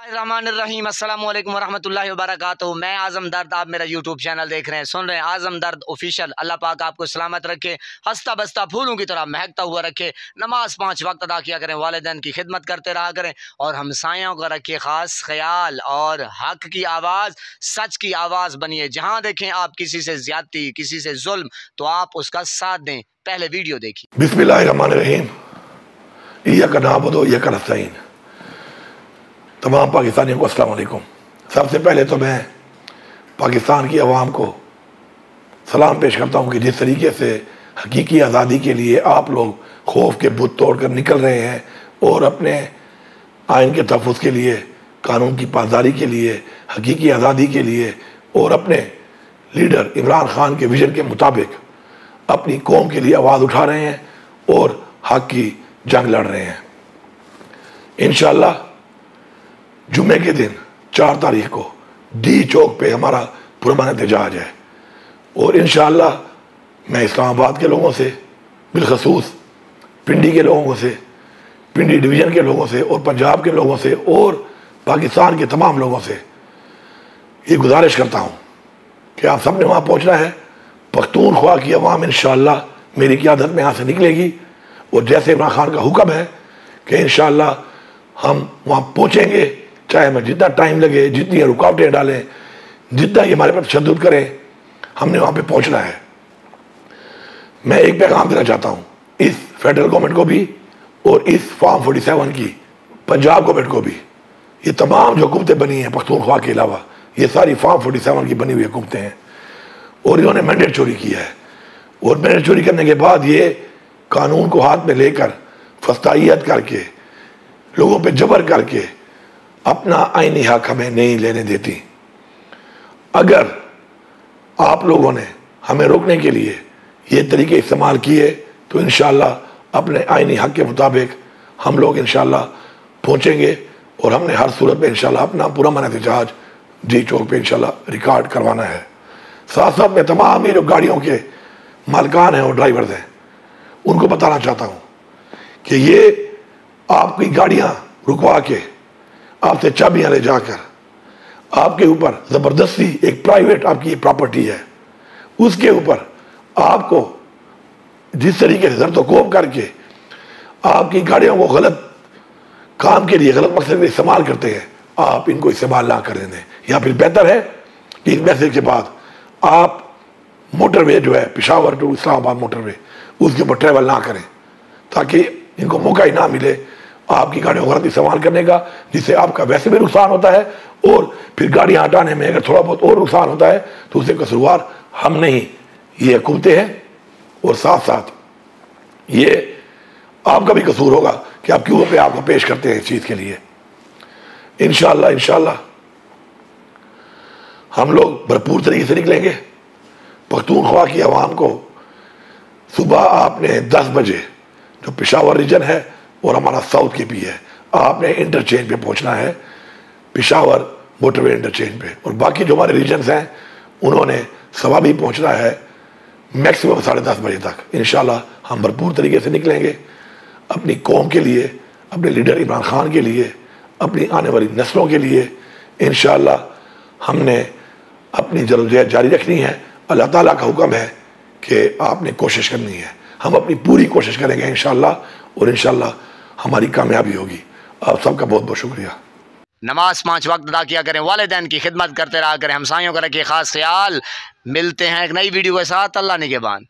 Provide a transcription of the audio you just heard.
रहीम अस्सलाम वालेकुम वरहमतुल्लाहि वबरकातुहू। मैं आज़म दर्द, आप मेरा यूट्यूब चैनल देख रहे हैं, सुन रहे हैं आज़म दर्द ऑफिशियल। अल्लाह पाक आपको सलामत रखे, हंसता बसता फूलों की तरह महकता हुआ रखे। नमाज 5 वक्त अदा किया करें, वालिदैन की खिदमत करते रहा करें और हमसायों का रखे ख़ास ख्याल और हक की आवाज़, सच की आवाज़ बनिए। जहाँ देखें आप किसी से ज्यादती, किसी से जुल्म, तो आप उसका साथ दें। पहले वीडियो देखिए। बिस्मिल्लाहिर्रहमानिर्रहीम। इय्याका नअबुदु व इय्याका नस्तईन। तमाम पाकिस्तानियों को अस्सलाम वालेकुम। सबसे पहले तो मैं पाकिस्तान की आवाम को सलाम पेश करता हूँ कि जिस तरीके से हकीकी आज़ादी के लिए आप लोग खौफ के बुत तोड़ कर निकल रहे हैं और अपने आइन के तहफ़्फ़ुज़ के लिए, कानून की पासदारी के लिए, हकीकी आज़ादी के लिए और अपने लीडर इमरान खान के विजन के मुताबिक अपनी कौम के लिए आवाज़ उठा रहे हैं और हक़ की जंग लड़ रहे हैं। इंशाअल्लाह जुमे के दिन 4 तारीख को डी चौक पे हमारा पुरअमन एहतजाज है और इंशाअल्लाह मैं इस्लामाबाद के लोगों से, बिलखसूस पिंडी के लोगों से, पिंडी डिवीज़न के लोगों से और पंजाब के लोगों से और पाकिस्तान के तमाम लोगों से ये गुजारिश करता हूँ कि आप सब ने वहाँ पहुँचना है। पख्तूनख्वा की अवाम इंशाअल्लाह मेरी क़यादत में यहाँ से निकलेगी और जैसे इमरान खान का हुक्म है कि इंशाअल्लाह हम वहाँ पहुँचेंगे, चाहे हमें जितना टाइम लगे, जितनी रुकावटें डालें, जितना ये हमारे पर तशद्दुद करें, हमने वहाँ पे पहुँचना है। मैं एक पैगाम देना चाहता हूँ इस फेडरल गवर्नमेंट को भी और इस फॉर्म 47 की पंजाब गवर्नमेंट को भी। ये तमाम जो हुकूमतें बनी हैं पख्तूनख्वा के अलावा, ये सारी फॉर्म 47 की बनी हुई हुकूमतें हैं और इन्होंने मैंडेट चोरी किया है और मैंडेट चोरी करने के बाद ये कानून को हाथ में लेकर फस्तायत करके, लोगों पे जबर करके अपना आईनी हक हमें नहीं लेने देती। अगर आप लोगों ने हमें रोकने के लिए ये तरीके इस्तेमाल किए तो इंशाअल्लाह अपने आईनी हक के मुताबिक हम लोग इंशाअल्लाह पहुँचेंगे और हमने हर सूरत में इंशाअल्लाह अपना पुरअमन एहतजाज डी चौक पे इंशाअल्लाह रिकॉर्ड करवाना है। साथ साथ में तमाम ये जो गाड़ियों के मालिकान हैं और ड्राइवर्स हैं उनको बताना चाहता हूँ कि ये आपकी गाड़ियाँ रुकवा के आपसे चाबियाँ ले जाकर आपके ऊपर ज़बरदस्ती, एक प्राइवेट आपकी प्रॉपर्टी है उसके ऊपर आपको जिस तरीके से ज़रतोकोब करके आपकी गाड़ियों को गलत काम के लिए, गलत मकसद में इस्तेमाल करते हैं, आप इनको इस्तेमाल ना करने दें। या फिर बेहतर है कि इस मैसेज के बाद आप मोटरवे जो है पेशावर टू इस्लामाबाद मोटरवे उसके ऊपर ट्रैवल ना करें ताकि इनको मौका ही ना मिले आपकी गाड़ियों को गलत इस्तेमाल करने का, जिससे आपका वैसे भी नुकसान होता है और फिर गाड़ियाँ हटाने में अगर थोड़ा बहुत और नुकसान होता है तो उससे कसूरवार हम नहीं, ये हुकूमतें हैं और साथ साथ ये आपका भी कसूर होगा कि आप क्यों पे आपको पेश करते हैं इस चीज़ के लिए। इंशाअल्लाह हम लोग भरपूर तरीके से निकलेंगे। पख्तूनख्वा की आवाम को सुबह आपने 10 बजे जो पेशावर रीजन है और हमारा साउथ के भी है, आपने इंटरचेंज पे पहुंचना है, पेशावर मोटरवे इंटरचेंज पे, और बाकी जो हमारे रीजन्स हैं उन्होंने सवा भी पहुंचना है मैक्सिमम 10:30 बजे तक। इंशाअल्लाह हम भरपूर तरीके से निकलेंगे अपनी कौम के लिए, अपने लीडर इमरान खान के लिए, अपनी आने वाली नस्लों के लिए। इंशाअल्लाह हमने अपनी जद्दोजहद जारी रखनी है। अल्लाह ताला का हुक्म है कि आपने कोशिश करनी है, हम अपनी पूरी कोशिश करेंगे इंशाअल्लाह और इंशाअल्लाह हमारी कामयाबी होगी। आप सबका बहुत बहुत शुक्रिया। नमाज 5 वक्त अदा किया करें, वालिदैन की खिदमत करते रहा करें, हमसायों का रखिए खास ख्याल। मिलते हैं एक नई वीडियो के साथ। अल्लाह निगहबान।